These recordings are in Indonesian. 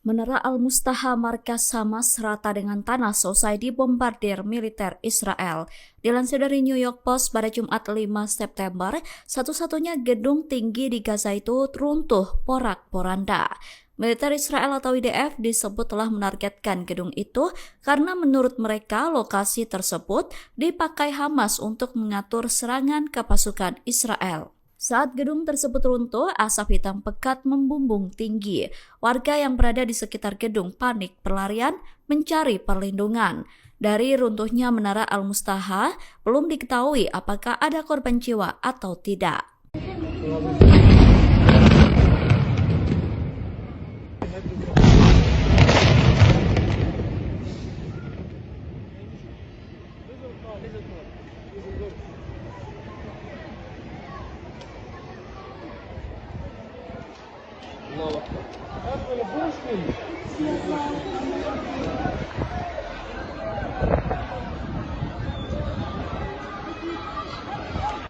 Menara Al-Mustaha markas Hamas rata dengan tanah selesai dibombardir militer Israel. Dilansir dari New York Post pada Jumat 5 September, satu-satunya gedung tinggi di Gaza itu runtuh porak-poranda. Militer Israel atau IDF disebut telah menargetkan gedung itu karena menurut mereka lokasi tersebut dipakai Hamas untuk mengatur serangan ke pasukan Israel. Saat gedung tersebut runtuh, asap hitam pekat membumbung tinggi. Warga yang berada di sekitar gedung panik berlarian mencari perlindungan. Dari runtuhnya Menara Al-Mustaha, belum diketahui apakah ada korban jiwa atau tidak.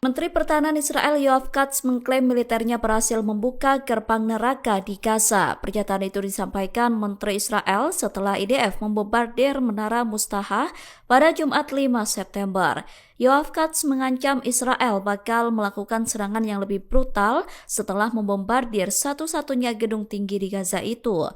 Menteri Pertahanan Israel Yoav Katz mengklaim militernya berhasil membuka gerbang neraka di Gaza. Pernyataan itu disampaikan Menteri Israel setelah IDF membombardir Menara Mustaha pada Jumat 5 September. Yoav Katz mengancam Israel bakal melakukan serangan yang lebih brutal setelah membombardir satu-satunya gedung tinggi di Gaza itu.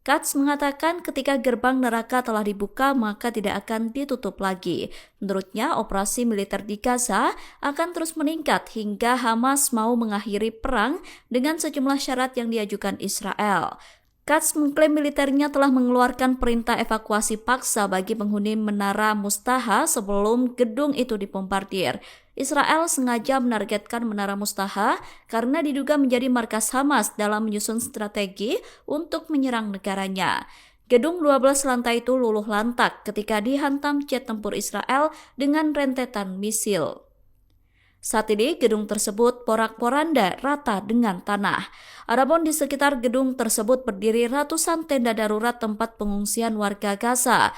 Katz mengatakan ketika gerbang neraka telah dibuka maka tidak akan ditutup lagi. Menurutnya operasi militer di Gaza akan terus meningkat hingga Hamas mau mengakhiri perang dengan sejumlah syarat yang diajukan Israel. Katz mengklaim militernya telah mengeluarkan perintah evakuasi paksa bagi penghuni Menara Mustaha sebelum gedung itu dibombardir. Israel sengaja menargetkan Menara Mustaha karena diduga menjadi markas Hamas dalam menyusun strategi untuk menyerang negaranya. Gedung 12 lantai itu luluh lantak ketika dihantam jet tempur Israel dengan rentetan misil. Saat ini gedung tersebut porak-poranda rata dengan tanah. Adapun di sekitar gedung tersebut berdiri ratusan tenda darurat tempat pengungsian warga Gaza.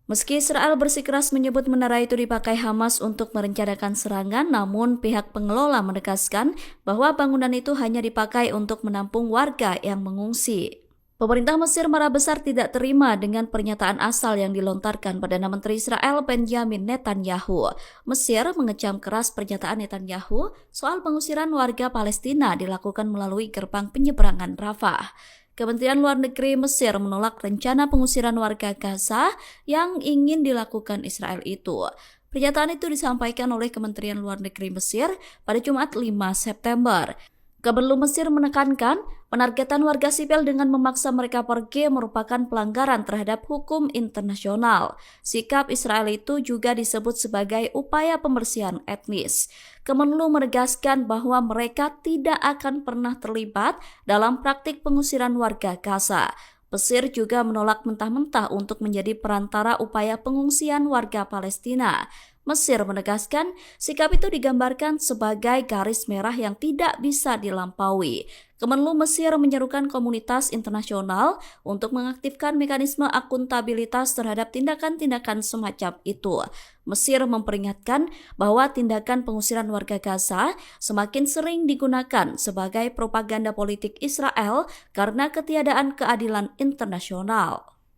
Meski Israel bersikeras menyebut menara itu dipakai Hamas untuk merencanakan serangan, namun pihak pengelola menegaskan bahwa bangunan itu hanya dipakai untuk menampung warga yang mengungsi. Pemerintah Mesir marah besar tidak terima dengan pernyataan asal yang dilontarkan Perdana Menteri Israel Benjamin Netanyahu. Mesir mengecam keras pernyataan Netanyahu soal pengusiran warga Palestina dilakukan melalui gerbang penyeberangan Rafah. Kementerian Luar Negeri Mesir menolak rencana pengusiran warga Gaza yang ingin dilakukan Israel itu. Pernyataan itu disampaikan oleh Kementerian Luar Negeri Mesir pada Jumat 5 September. Kemenlu Mesir menekankan penargetan warga sipil dengan memaksa mereka pergi merupakan pelanggaran terhadap hukum internasional. Sikap Israel itu juga disebut sebagai upaya pembersihan etnis. Kemenlu menegaskan bahwa mereka tidak akan pernah terlibat dalam praktik pengusiran warga Gaza. Mesir juga menolak mentah-mentah untuk menjadi perantara upaya pengungsian warga Palestina. Mesir menegaskan sikap itu digambarkan sebagai garis merah yang tidak bisa dilampaui. Kemenlu Mesir menyerukan komunitas internasional untuk mengaktifkan mekanisme akuntabilitas terhadap tindakan-tindakan semacam itu. Mesir memperingatkan bahwa tindakan pengusiran warga Gaza semakin sering digunakan sebagai propaganda politik Israel karena ketiadaan keadilan internasional.